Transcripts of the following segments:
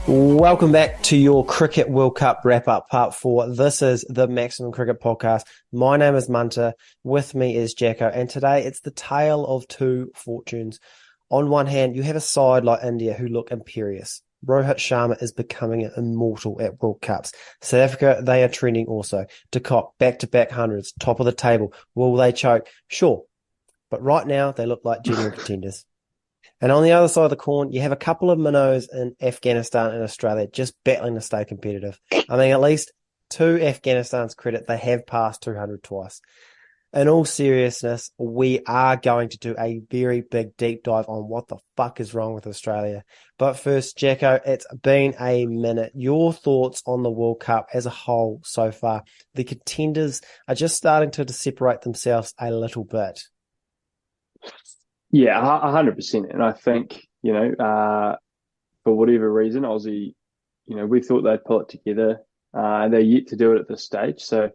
Welcome back to your Cricket World Cup wrap-up part 4. This is the Maximum Cricket Podcast. My name is Munter. With me is Jacko. And today it's the tale of two fortunes. On one hand, you have a side like India who look imperious. Rohit Sharma is becoming an immortal at World Cups. South Africa, they are trending also. To Kock, back-to-back hundreds, top of the table. Will they choke? Sure. But right now, they look like genuine contenders. And on the other side of the coin, you have a couple of minnows in Afghanistan and Australia just battling to stay competitive. I mean, at least to Afghanistan's credit, they have passed 200 twice. In all seriousness, we are going to do a very big deep dive on what the fuck is wrong with Australia. But first, Jacko, it's been a minute. Your thoughts on the World Cup as a whole so far? The contenders are just starting to separate themselves a little bit. Yeah, 100%. And I think, for whatever reason, Aussie, we thought they'd pull it together. They're yet to do it at this stage. So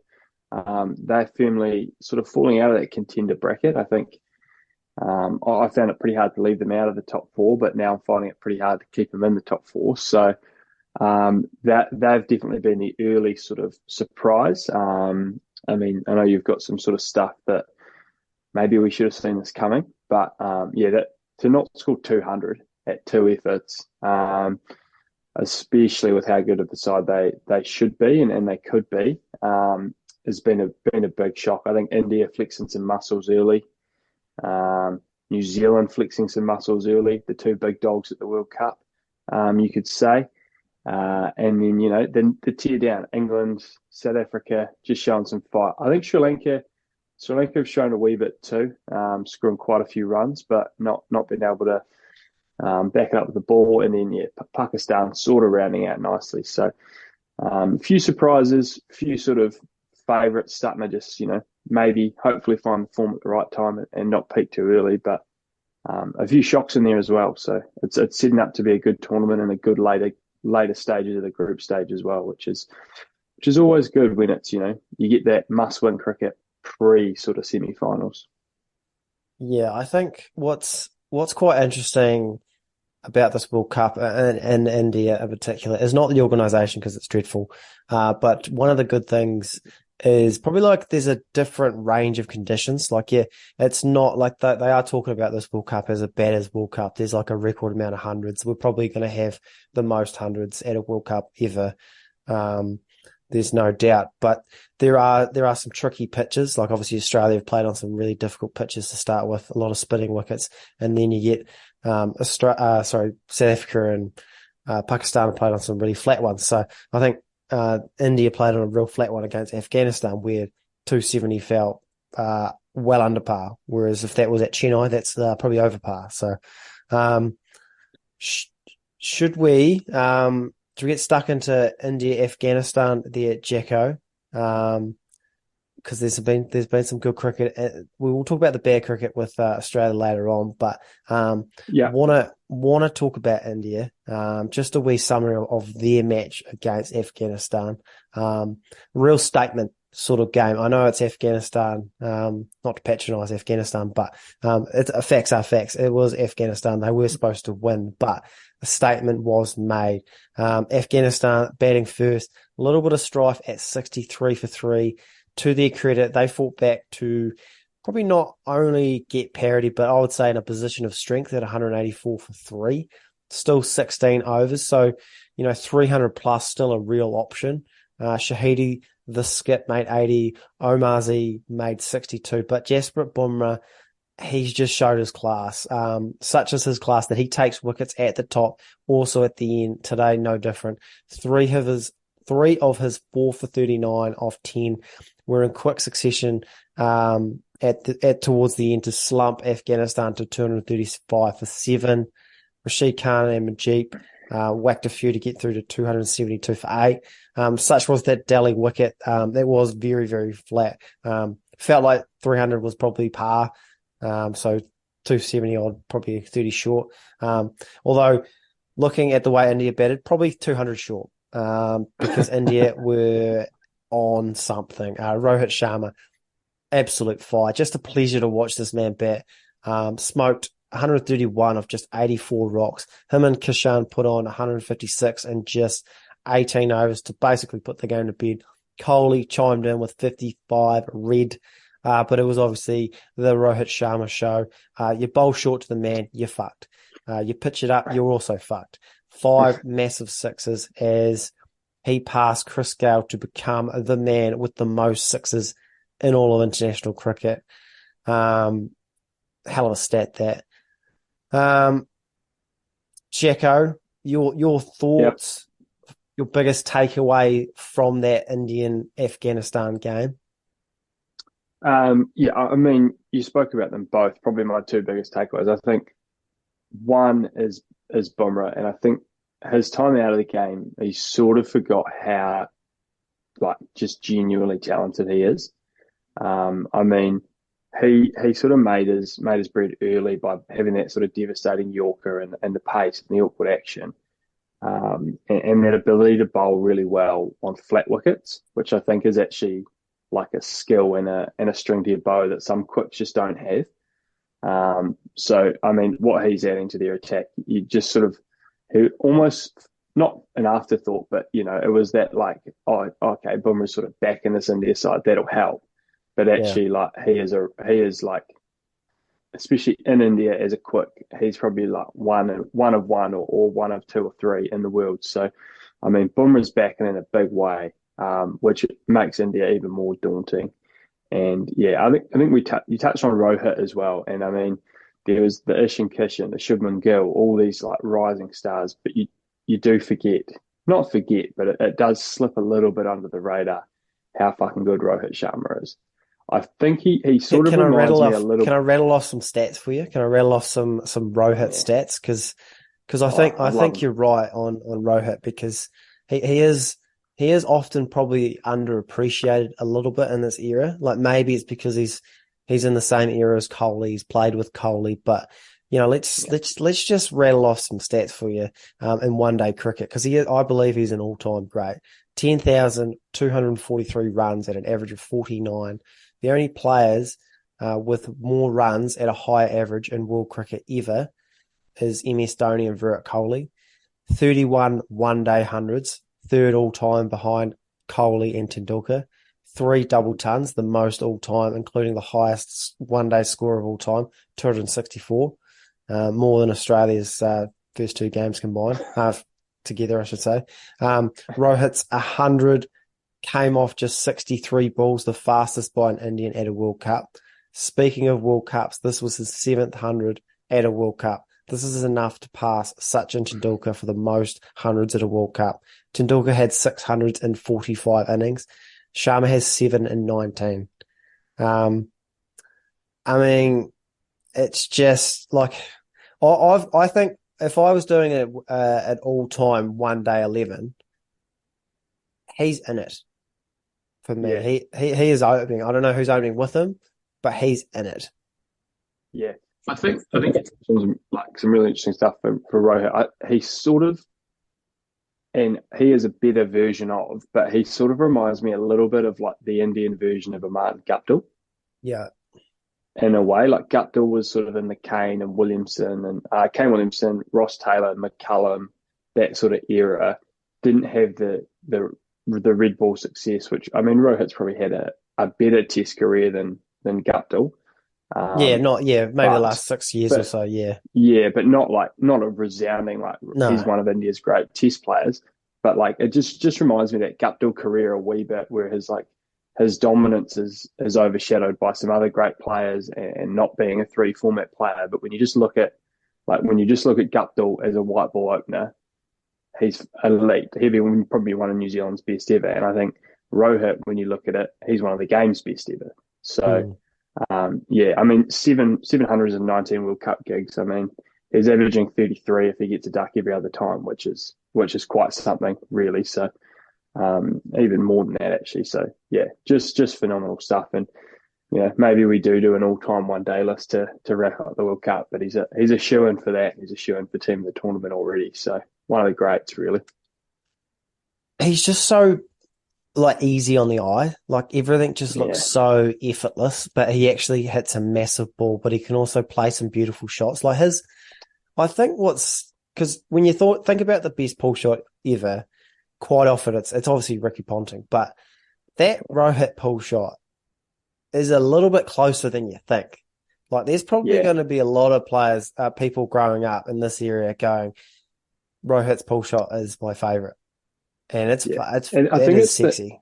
they're firmly sort of falling out of that contender bracket. I think I found it pretty hard to leave them out of the top 4, but now I'm finding it pretty hard to keep them in the top 4. So that they've definitely been the early sort of surprise. I mean, I know you've got some sort of stuff that maybe we should have seen this coming. But that to not score 200 at 2 efforts, especially with how good of the side they should be and they could be, has been a big shock. I think India flexing some muscles early, New Zealand flexing some muscles early, the two big dogs at the World Cup, you could say. And then the tear down, England, South Africa, just showing some fight. I think Sri Lanka have shown a wee bit too, scoring quite a few runs, but not being able to back it up with the ball. And then, Pakistan sort of rounding out nicely. So a few surprises, a few sort of favourites starting to just, maybe hopefully find the form at the right time and not peak too early. But a few shocks in there as well. So it's setting up to be a good tournament and a good later stages of the group stage as well, which is always good when it's, you get that must-win cricket pre sort of semi-finals. Yeah, I think what's quite interesting about this World Cup and India in particular is not the organisation because it's dreadful, but one of the good things is probably like there's a different range of conditions. Like, it's not like they are talking about this World Cup as a bad as World Cup. There's like a record amount of hundreds. We're probably going to have the most hundreds at a World Cup ever. There's no doubt, but there are some tricky pitches. Like obviously Australia have played on some really difficult pitches to start with, a lot of spinning wickets, and then you get South Africa and Pakistan have played on some really flat ones. So I think India played on a real flat one against Afghanistan, where 270 felt well under par. Whereas if that was at Chennai, that's probably over par. So should we? Do we get stuck into India, Afghanistan there, Jacko? Because there's been some good cricket. We will talk about the bad cricket with Australia later on, but want to talk about India. Just a wee summary of their match against Afghanistan. Real statement sort of game. I know it's Afghanistan, not to patronise Afghanistan, but facts are facts. It was Afghanistan. They were supposed to win, but a statement was made. Afghanistan batting first, a little bit of strife at 63 for 3. To their credit, they fought back to probably not only get parity, but I would say in a position of strength at 184 for 3. Still 16 overs, so 300 plus, still a real option. Shahidi, the skip, made 80. Omarzi made 62, but Jasprit Bumrah, he's just showed his class. Such is his class that he takes wickets at the top, also at the end. Today, no different. Three of his 4 for 39 off 10 were in quick succession towards the end to slump Afghanistan to 235 for 7. Rashid Khan and Majid whacked a few to get through to 272 for 8. Such was that Delhi wicket. That was very, very flat. Felt like 300 was probably par. So 270 odd, probably 30 short. Although looking at the way India batted, probably 200 short. Because India were on something. Rohit Sharma, absolute fire. Just a pleasure to watch this man bat. Smoked 131 of just 84 rocks. Him and Kishan put on 156 in just 18 overs to basically put the game to bed. Kohli chimed in with 55 red, but it was obviously the Rohit Sharma show. You bowl short to the man, you're fucked. You pitch it up, you're also fucked. 5 massive sixes as he passed Chris Gale to become the man with the most sixes in all of international cricket. Hell of a stat that. Jacko, your thoughts, your biggest takeaway from that Indian-Afghanistan game? Yeah, I mean, you spoke about them both. Probably my two biggest takeaways. I think one is Bumrah, and I think his time out of the game, he sort of forgot how like just genuinely talented he is. I mean, he sort of made his bread early by having that sort of devastating Yorker and the pace and the awkward action, and that ability to bowl really well on flat wickets, which I think is actually like a skill and a string to your bow that some quicks just don't have. So I mean, what he's adding to their attack, you just sort of he almost not an afterthought, but you know, it was that like, oh, okay, Bumrah's sort of back in this India side, that'll help. But Yeah. actually, like he is like, especially in India as a quick, he's probably like one of one or one of two or three in the world. So, I mean, Bumrah's back in a big way, which makes India even more daunting. And yeah, I think you touched on Rohit as well, and I mean there was the Ishan Kishan, the Shubman Gill, all these like rising stars, but you do forget, not forget, but it does slip a little bit under the radar how fucking good Rohit Sharma is. I think he sort of reminds me a little. Can I rattle off some stats for you? Can I rattle off some Rohit Yeah, stats? Because I I'd love think him. you're right on Rohit because he is often probably underappreciated a little bit in this era. Like maybe it's because he's in the same era as Kohli, he's played with Kohli, but you know, Yeah, let's just rattle off some stats for you in one day cricket because I believe he's an all time great. 10,243 runs at an average of 49. The only players with more runs at a higher average in world cricket ever is MS Dhoni and Virat Kohli. 31 one-day hundreds, third all-time behind Kohli and Tendulkar. 3 double tons, the most all-time, including the highest one-day score of all time, 264, more than Australia's first 2 games combined, together, I should say. Rohit's 100 came off just 63 balls, the fastest by an Indian at a World Cup. Speaking of World Cups, this was his 7th 100 at a World Cup. This is enough to pass Sachin Tendulkar for the most hundreds at a World Cup. Tendulkar had 600s in 45 innings. Sharma has 7 in 19. I mean, it's just like I think if I was doing it at all time one day 11, he's in it for me. yeah, He is opening. I don't know who's opening with him, but he's in it. yeah. I think it's some really interesting stuff for Rohit. He sort of, and he is a better version of, but he sort of reminds me a little bit of like the Indian version of a Martin Guptill Yeah, in a way. Like Guptill was sort of in the Kane and Williamson and Kane Williamson, Ross Taylor, McCullum, that sort of era. Didn't have the red ball success, which I mean Rohit's probably had a better Test career than Guptill. Um, maybe the but last 6 years or but so. Yeah, yeah, but not a resounding like he's no, one of India's great Test players. But like it just reminds me of that Guptill career a wee bit, where his dominance is overshadowed by some other great players and not being a 3 format player. But when you just look at Guptill as a white ball opener, he's elite. He'd be probably one of New Zealand's best ever. And I think Rohit, when you look at it, he's one of the game's best ever. So mm. yeah, I mean, 719 World Cup gigs. I mean, he's averaging 33 if he gets a duck every other time, which is quite something, really. So even more than that, actually. So yeah, just phenomenal stuff. And you know, maybe we do an all-time one-day list to wrap up the World Cup. But he's a shoe-in for that. He's a shoe-in for team of the tournament already. So one of the greats, really. He's just so like easy on the eye. Like everything just looks Yeah, so effortless, but he actually hits a massive ball, but he can also play some beautiful shots. Like his, I think because when you think about the best pull shot ever, quite often it's obviously Ricky Ponting, but that Rohit pull shot is a little bit closer than you think. Like there's probably yeah, going to be a lot of players, people growing up in this area going, Rohit's pull shot is my favorite. And yeah. And I it think is it's sexy.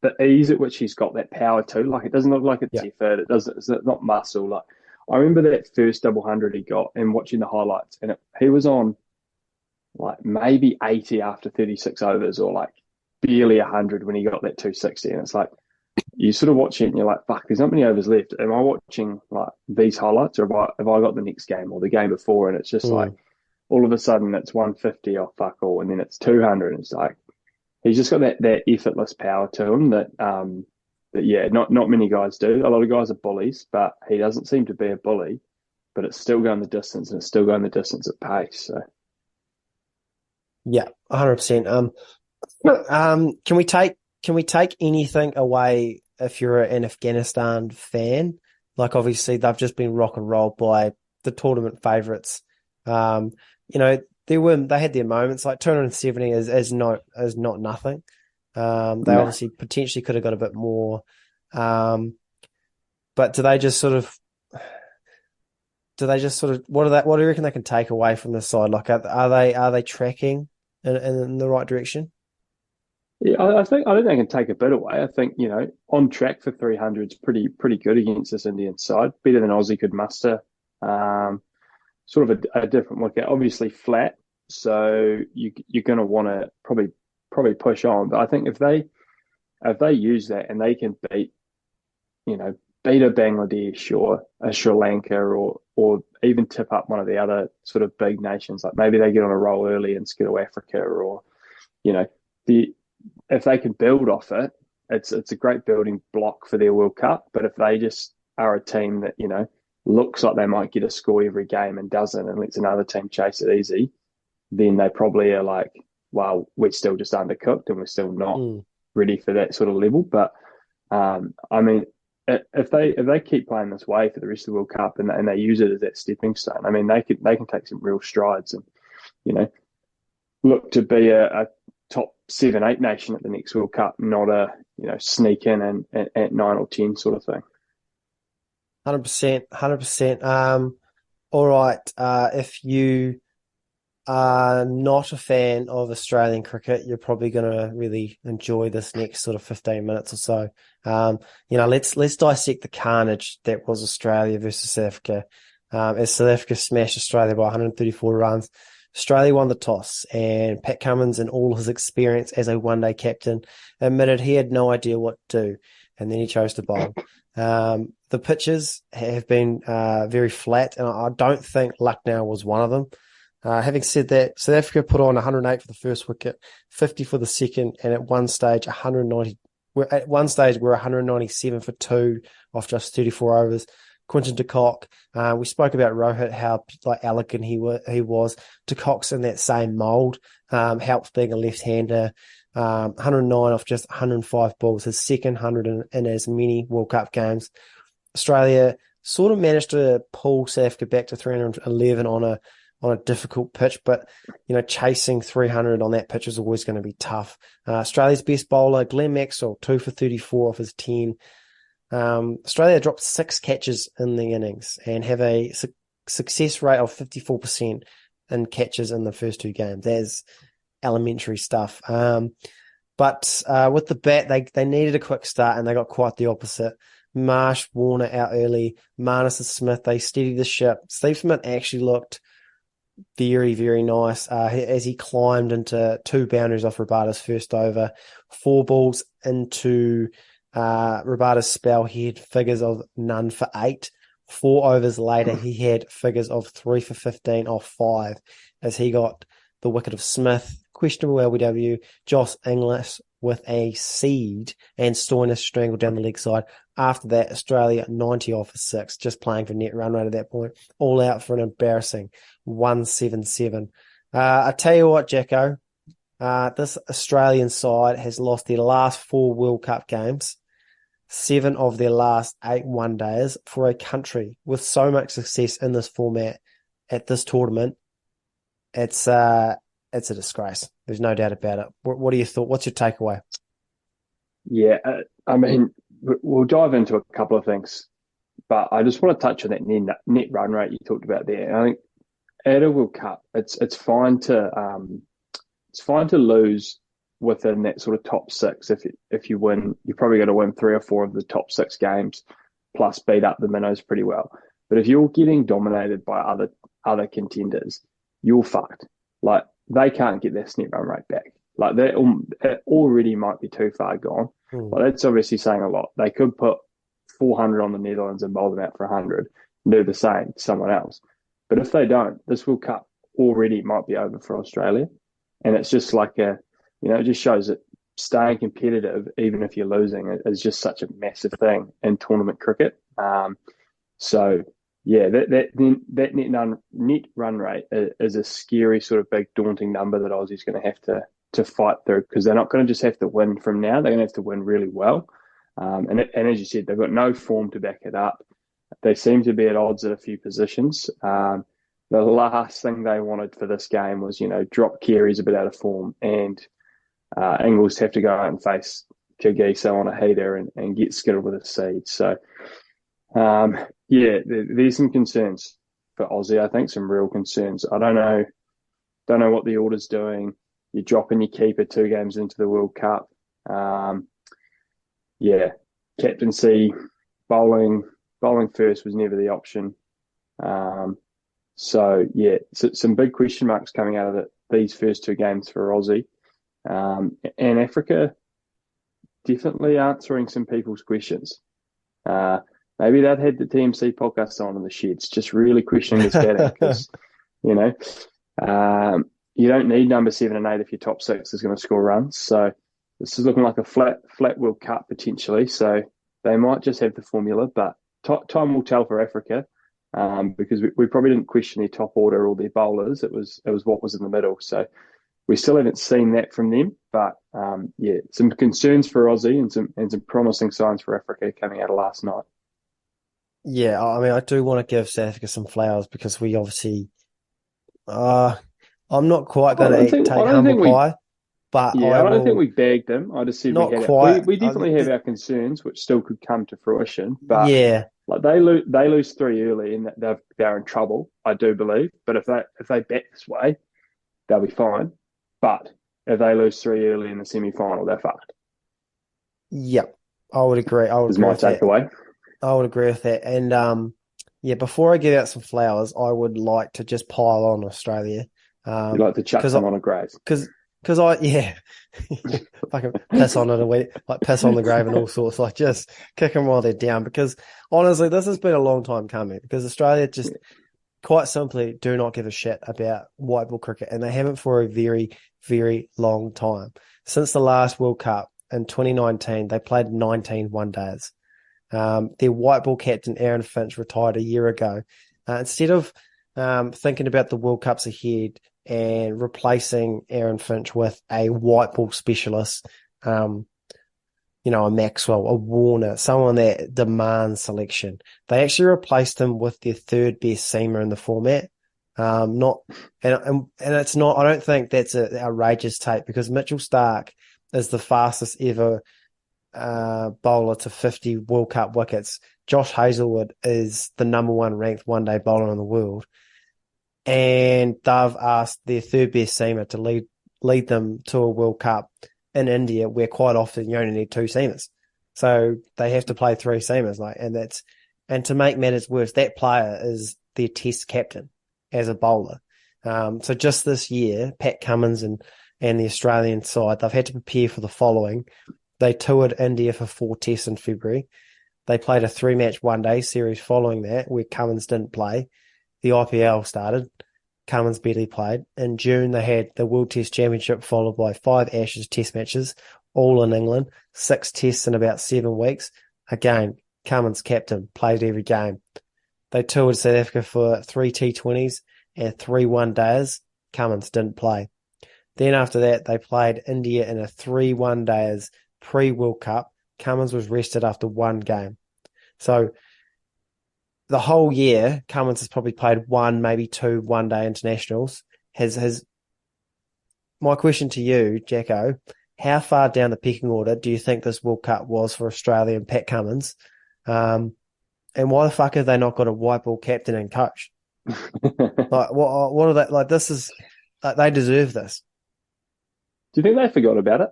the ease at which he's got that power too. Like it doesn't look like it's Yeah. effort. It doesn't. It's not muscle. Like I remember that first double hundred he got and watching the highlights, and he was on like maybe 80 after 36 overs, or like barely 100 when he got that 260. And it's like you sort of watch it and you're like, fuck, there's not many overs left. Am I watching like these highlights, or have I got the next game or the game before? And it's just like Mm. all of a sudden it's 150 off fuck all, and then it's 200. And it's like he's just got that effortless power to him that yeah, not many guys do. A lot of guys are bullies, but he doesn't seem to be a bully. But it's still going the distance, and it's still going the distance at pace. So Yeah, 100%. Can we take anything away if you're an Afghanistan fan? Like obviously they've just been rock and rolled by the tournament favourites. Um, they had their moments. Like 270 is not nothing. They no, obviously potentially could have got a bit more. Um, but do they just sort of what do you reckon they can take away from this side? Like are they tracking in the right direction? yeah, I don't think I can take a bit away. I think on track for 300 is pretty good against this Indian side, better than Aussie could muster. Um, Sort of a different look at obviously flat, so you're going to want to probably push on. But I think if they use that and they can beat a Bangladesh or a Sri Lanka or even tip up one of the other sort of big nations, like maybe they get on a roll early and skittle Africa, or you know the if they can build off it, it's a great building block for their World Cup. But if they just are a team that looks like they might get a score every game and doesn't, and lets another team chase it easy, then they probably are like, well, we're still just undercooked and we're still not Mm. ready for that sort of level. But I mean, if they keep playing this way for the rest of the World Cup, and they use it as that stepping stone, I mean, they can take some real strides and you know look to be a top 7, 8 nation at the next World Cup, not a sneak in and at 9 or 10 sort of thing. 100%, 100%. All right. If you are not a fan of Australian cricket, you're probably going to really enjoy this next sort of 15 minutes or so. Let's dissect the carnage that was Australia versus South Africa. As South Africa smashed Australia by 134 runs, Australia won the toss, and Pat Cummins, in all his experience as a one-day captain, admitted he had no idea what to do, and then he chose to bowl. The pitches have been very flat, and I don't think Lucknow was one of them. Having said that, South Africa put on 108 for the first wicket, 50 for the second, and at one stage 190. At one stage we're 197 for two off just 34 overs. Quinton de Kock. We spoke about Rohit, how like elegant he was. De Kock's in that same mould. Helps being a left-hander. 109 off just 105 balls. His second 100 in as many World Cup games. Australia sort of managed to pull South Africa back to 311 on a difficult pitch, but chasing 300 on that pitch is always going to be tough. Australia's best bowler, Glenn Maxwell, 2 for 34 off his 10. Australia dropped 6 catches in the innings and have a success rate of 54% in catches in the first 2 games. That's elementary stuff. But with the bat, they needed a quick start, and they got quite the opposite. Marsh, Warner out early. Marnus and Smith, they steadied the ship. Steve Smith actually looked very, very nice as he climbed into 2 boundaries off Rabada's first over. 4 balls into Rabada's spell, he had figures of none for 8. 4 overs later, he had figures of 3 for 15 off 5 as he got the wicket of Smith, questionable LBW, Josh Inglis with a seed, and Stoinis strangled down the leg side. After that, Australia 90 off for 6, just playing for net run rate at that point, all out for an embarrassing 177. I tell you what, Jacko, This Australian side has lost their last 4 World Cup games, 7 of their last 8 one-days. For a country with so much success in this format at this tournament, it's a disgrace. There's no doubt about it. What are your thoughts? What's your takeaway? Yeah, I mean, we'll dive into a couple of things, but I just want to touch on that net run rate you talked about there. And I think at a World Cup, it's fine to lose within that sort of top 6. If you win, you're probably going to win 3 or 4 of the top 6 games, plus beat up the minnows pretty well. But if you're getting dominated by other contenders, you're fucked. Like, they can't get their net run rate back. Like, that already might be too far gone. Like, that's obviously saying a lot. They could put 400 on the Netherlands and bowl them out for 100 and do the same to someone else. But if they don't, this World Cup already might be over for Australia. And it's just like it just shows that staying competitive, even if you're losing, is just such a massive thing in tournament cricket. So yeah, that net run rate is a scary sort of big daunting number that Aussie's going to have to fight through, because they're not going to just have to win from now. They're going to have to win really well. And as you said, they've got no form to back it up. They seem to be at odds at a few positions. The last thing they wanted for this game was, drop Carey's a bit out of form, and Ingles have to go out and face Kagiso on a heater and get skittled with a seed. So, there's some concerns for Aussie. I think some real concerns. I don't know what the order's doing. You're dropping your keeper 2 games into the World Cup. Captaincy, bowling first was never the option. So some big question marks coming out of these first 2 games for Aussie. And Africa definitely answering some people's questions. Maybe they've had the TMC podcast on in the sheds, just really questioning this batting, because, you don't need number 7 and 8 if your top 6 is going to score runs. So this is looking like a flat World Cup potentially. So they might just have the formula, but time will tell for Africa. Because we probably didn't question their top order or their bowlers. It was what was in the middle. So we still haven't seen that from them. But some concerns for Aussie and some promising signs for Africa coming out of last night. Yeah, I mean, I do want to give South Africa some flowers, because we obviously, I'm not quite going to take humble pie, but I don't think we bagged them. I just said not we had quite. We definitely have our concerns, which still could come to fruition. But yeah, like, they lose 3 early, and they're in trouble, I do believe. But if they bat this way, they'll be fine. But if they lose 3 early in the semi-final, they're fucked. Yep, I would agree. Is my takeaway. I would agree with that. And before I give out some flowers, I would like to just pile on Australia. You like to chuck them on a grave. Because fucking piss on it, like piss on the grave and all sorts, like just kick them while they're down. Because honestly, this has been a long time coming, because Australia just quite simply do not give a shit about white ball cricket, and they haven't for a very, very long time. Since the last World Cup in 2019, they played 19 one-days. Their white ball captain, Aaron Finch, retired a year ago. Instead of thinking about the World Cups ahead and replacing Aaron Finch with a white ball specialist, a Maxwell, a Warner, someone that demands selection, they actually replaced him with their 3rd best seamer in the format. And it's not, I don't think that's an outrageous take, because Mitchell Starc is the fastest ever bowler to 50 World Cup wickets. Josh Hazlewood is the number 1 ranked one-day bowler in the world. And they've asked their 3rd best seamer to lead them to a World Cup in India, where quite often you only need 2 seamers. So they have to play 3 seamers, and to make matters worse, that player is their test captain as a bowler. So just this year, Pat Cummins and the Australian side, they've had to prepare for the following. They toured India for 4 tests in February. They played a 3-match one-day series following that, where Cummins didn't play. The IPL started. Cummins barely played. In June, they had the World Test Championship, followed by 5 Ashes test matches, all in England, 6 tests in about 7 weeks. Again, Cummins captain, played every game. They toured South Africa for 3 T20s and 3 one-days. Cummins didn't play. Then after that, they played India in a 3 one-dayers pre-World Cup. Cummins was rested after one game. So the whole year, Cummins has probably played one, maybe two one-day internationals. My question to you, Jacko, how far down the pecking order do you think this World Cup was for Australia and Pat Cummins? And why the fuck have they not got a white ball captain and coach? Like, what are they like? This is like, they deserve this. Do you think they forgot about it?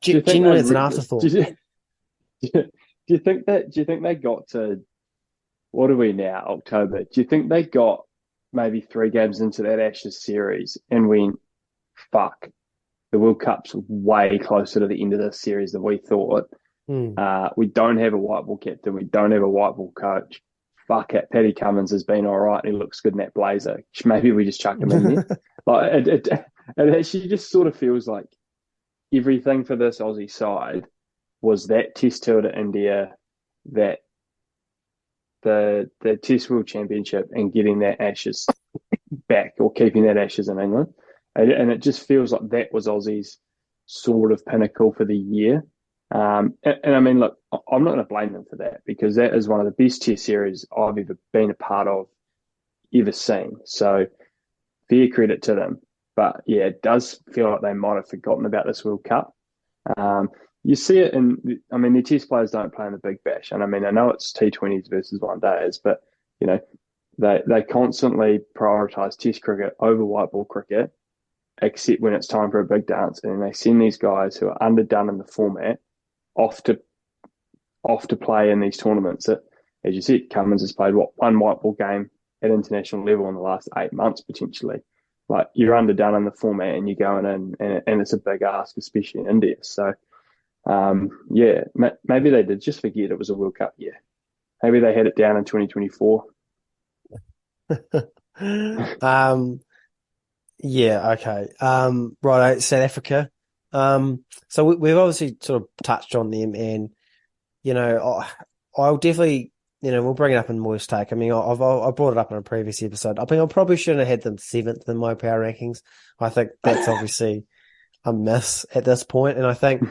Genuinely, it's an afterthought. Do you think that? Do you think they got to? What are we now? October. Do you think they got maybe 3 games into that Ashes series and went, "Fuck, the World Cup's way closer to the end of this series than we thought. We don't have a white ball captain. We don't have a white ball coach. Fuck it. Paddy Cummins has been all right and he looks good in that blazer. Maybe we just chuck him in there." Like it actually just sort of feels like everything for this Aussie side was that Test tour to India, that the Test World Championship, and getting that Ashes back, or keeping that Ashes in England. And it just feels like that was Aussie's sort of pinnacle for the year. And I mean, look, I'm not going to blame them for that, because that is one of the best Test series I've ever been a part of, ever seen. So fair credit to them. But yeah, it does feel like they might have forgotten about this World Cup. You see it I mean, the Test players don't play in the Big Bash. And I mean, I know it's T20s versus one days, but, you know, they constantly prioritise Test cricket over white ball cricket, except when it's time for a big dance. And they send these guys who are underdone in the format off to play in these tournaments that, as you said, Cummins has played, one white ball game at international level in the last 8 months, potentially. Like, you're underdone in the format and you're going in, and it's a big ask, especially in India. So, yeah, maybe they did just forget it was a World Cup year. Maybe they had it down in 2024. Yeah, okay. Right, South Africa. So we've obviously sort of touched on them, and you know, I'll definitely, you know, we'll bring it up in Moist Take. I mean, I brought it up in a previous episode. I think I probably shouldn't have had them 7th in my power rankings. I think that's obviously a miss at this point, and I think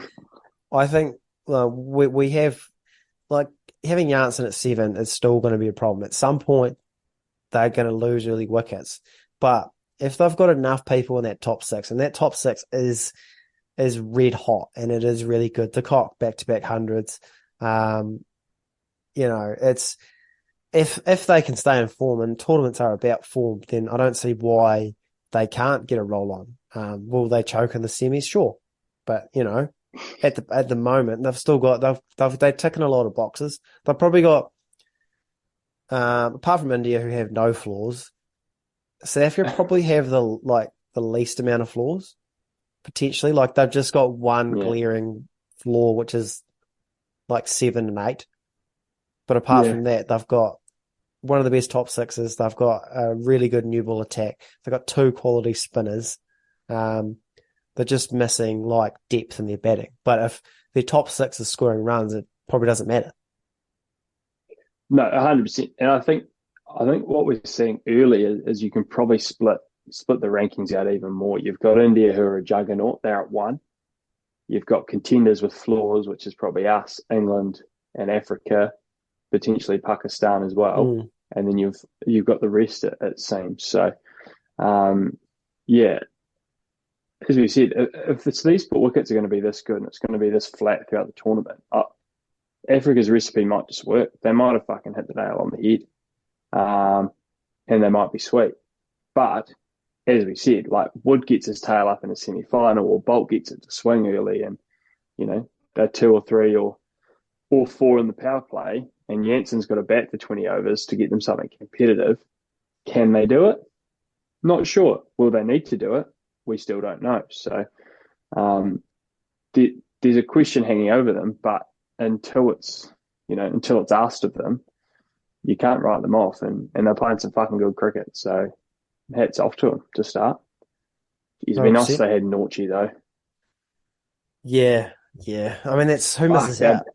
we have, like, having Janssen at 7 is still going to be a problem. At some point, they're going to lose early wickets, but if they've got enough people in that top 6, and that top 6 is red hot and it is really good, the Kock back-to-back hundreds, you know, it's if they can stay in form, and tournaments are about form, then I don't see why they can't get a roll on. Will they choke in the semis? Sure, but you know, at the moment they've still got they're ticking a lot of boxes. They've probably got, apart from India, who have no flaws, South Africa probably have the least amount of flaws, potentially. Like, they've just got one glaring flaw, which is like 7 and 8. But apart from that, they've got one of the best top 6s. They've got a really good new ball attack. They've got 2 quality spinners. They're just missing like depth in their batting. But if their top 6 is scoring runs, it probably doesn't matter. No, 100%. And I think what we're seeing early is you can probably split the rankings out even more. You've got India, who are a juggernaut. They're at 1. You've got contenders with flaws, which is probably us, England, and Africa, potentially Pakistan as well. And then you've got the rest, it seems. So, yeah, as we said, if it's these wickets are going to be this good and it's going to be this flat throughout the tournament, Africa's recipe might just work. They might have fucking hit the nail on the head, and they might be sweet. But as we said, like, Wood gets his tail up in a semi-final, or Bolt gets it to swing early, and you know, they're 2 or 3 or 4 in the power play, and Janssen's got to bat for 20 overs to get them something competitive. Can they do it? Not sure. Will they need to do it? We still don't know. So there's a question hanging over them, but until it's asked of them, you can't write them off, and they're playing some fucking good cricket. So hats off to them to start. It'd be nice if they had Norchi though. Yeah. I mean, that's who misses out.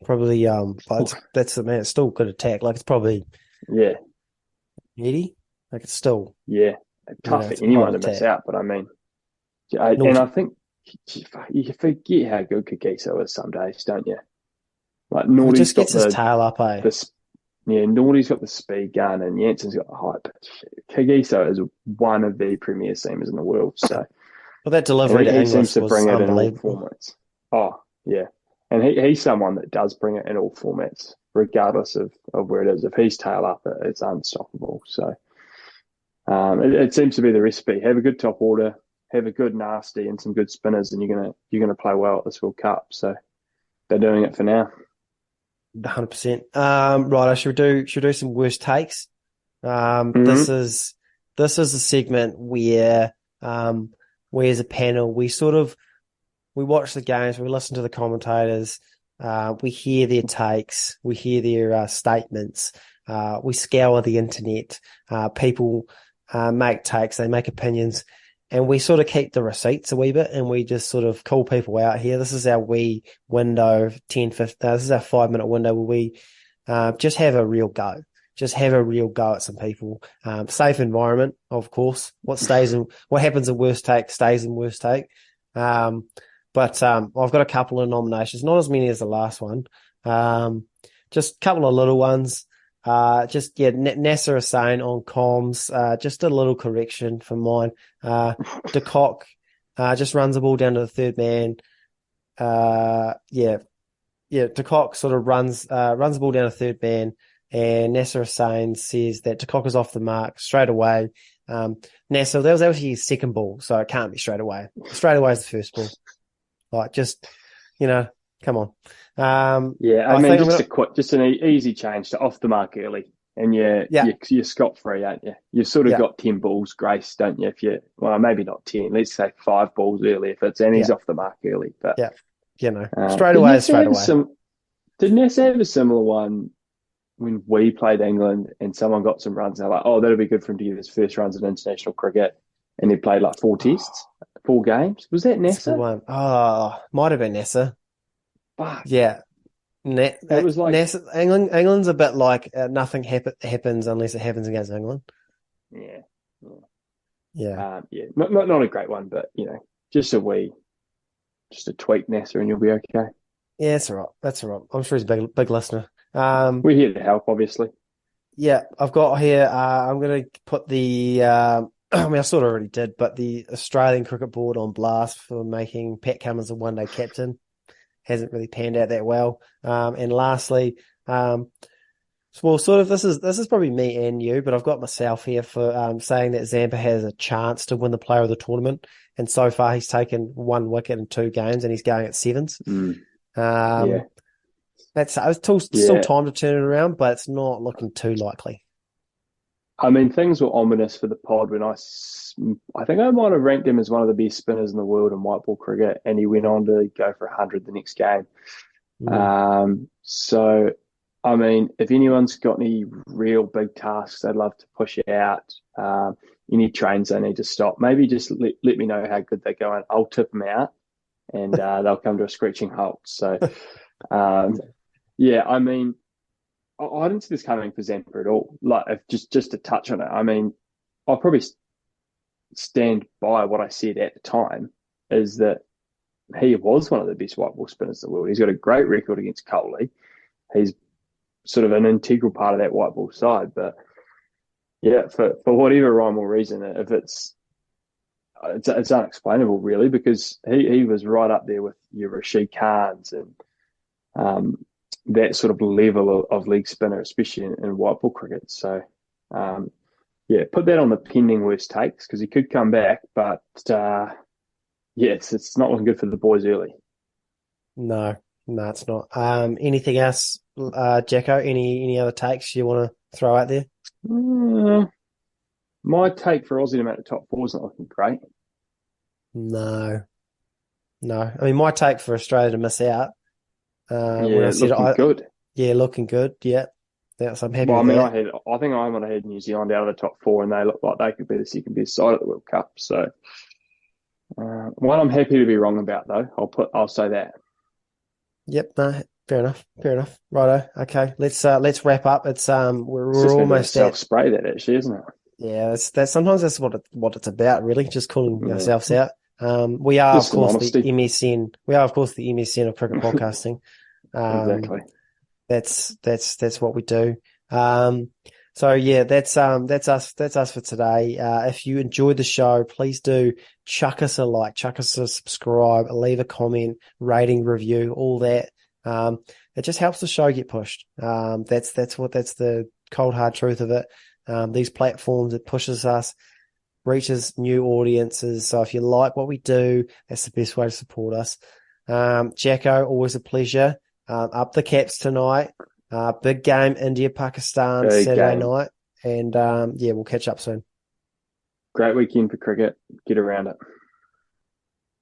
Probably, but that's the man. It's still good attack. Like, it's probably Eddie. Like, it's still tough for anyone to miss out. But I mean, And Naughty. I think you forget how good Kagiso is some days, don't you? Like He Naughty's just got gets his tail up, eh? the yeah, Naughty's got the speed gun and Jensen's got the height. But Kagiso is one of the premier seamers in the world. So, Well, that and delivery to he seems Inglis to was bring it in all unbelievable. formats. Oh, yeah. And he's someone that does bring it in all formats, regardless of where it is. If he's tail up, it's unstoppable. So it seems to be the recipe. Have a good top order, have a good nasty and some good spinners, and you're gonna play well at this World Cup. So they're doing it for now. 100%. Right, I should do some worst takes. This Mm-hmm. is a segment where we as a panel we watch the games, we listen to the commentators, we hear their takes, we hear their statements, we scour the internet. People make takes, they make opinions, and we sort of keep the receipts a wee bit, and we just sort of call people out here. This is our wee window, 10, 15, this is our 5 minute window where we just have a real go. Just have a real go at some people. Safe environment, of course. What happens in worst take stays in worst take. But I've got a couple of nominations, not as many as the last one. Just a couple of little ones. Nasser Hussain on comms. Just a little correction for mine. De Kock just runs the ball down to the third man. De Kock sort of runs the ball down to third man, and Nasser Hussain says that De Kock is off the mark straight away. Nasser, that was actually his second ball, so it can't be straight away. Straight away is the first ball. Like, just, come on. Yeah, I I mean, think I'm gonna, just an easy change to off the mark early, and yeah, you're scot free, aren't you? You've sort of yeah, got 10 balls grace, don't you? If you well, maybe not 10, let's say 5 balls early if it's and he's yeah, off the mark early. But yeah. Straight did away is Nessa straight have away. did Nessa have a similar one when we played England and someone got some runs? They're like, oh, that'll be good for him to get his first runs in international cricket, and he played like 4 tests, 4 games. Was that That's a good Nessa? one. Oh, might have been Nasser. Fuck, Yeah. it was like, Nasser, England's a bit like nothing happens unless it happens against England. yeah. Yeah. Yeah, not a great one, but just just a tweak, Nasser, and you'll be okay. Yeah, that's all right. That's all right. I'm sure he's a big listener. We're here to help, obviously. Yeah, I've got here, I'm going to put I mean, I sort of already did, but the Australian Cricket Board on blast for making Pat Cummins a one-day captain. Hasn't really panned out that well. And lastly, well, sort of this is probably me and you, but I've got myself here for saying that Zampa has a chance to win the Player of the Tournament, and so far he's taken 1 wicket in 2 games, and he's going at sevens. Yeah, It's still yeah. time to turn it around, but it's not looking too likely. I mean, things were ominous for the pod when I think I might have ranked him as one of the best spinners in the world in white ball cricket, and he went on to go for 100 the next game. Mm. So, I mean, if anyone's got any real big tasks they'd love to push out, any trains they need to stop, maybe just let me know how good they're going. I'll tip them out, and they'll come to a screeching halt. So, yeah, I mean, I didn't see this coming for Zampa at all. Like, just to touch on it, I mean, I'll probably stand by what I said at the time, is that he was one of the best white ball spinners in the world. He's got a great record against Coley. He's sort of an integral part of that white ball side. But yeah, for whatever rhyme or reason, if it's unexplainable really, because he was right up there with your Rashid Khans and that sort of level of leg spinner, especially in white ball cricket. So yeah, put that on the pending worst takes because he could come back, but yes, it's not looking good for the boys early. No, it's not. Anything else, Jacko? Any other takes you want to throw out there? My take for Aussie to make the top four is not looking great. No. I mean, my take for Australia to miss out. When I said looking good. Yeah, looking good. Yeah, so I'm happy Well, I with mean, that. I think I might have had New Zealand out of the top four, and they look like they could be the second best side at the World Cup. So, one I'm happy to be wrong about, though. I'll say that. Yep. No, fair enough. Righto. Okay. Let's wrap up. It's we're It's just going to be a almost at. self-spray, that actually, isn't it? Yeah, that's sometimes that's what it's about, really, just calling Yeah. ourselves out. We are, of Just some course, the honesty. MSN. We are, of course, the MSN of cricket podcasting. Um, Exactly. that's what we do. So yeah, that's us for today. If you enjoyed the show, please do chuck us a like, chuck us a subscribe, leave a comment, rating, review, all that. It just helps the show get pushed. That's the cold hard truth of it. These platforms, it pushes us, reaches new audiences. So if you like what we do, that's the best way to support us. Jacko, always a pleasure. Up the caps tonight. Big game, India, Pakistan, Big Saturday game. night. And yeah, we'll catch up soon. Great weekend for cricket. Get around it.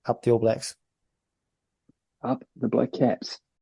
Up the All Blacks. Up the Black Caps.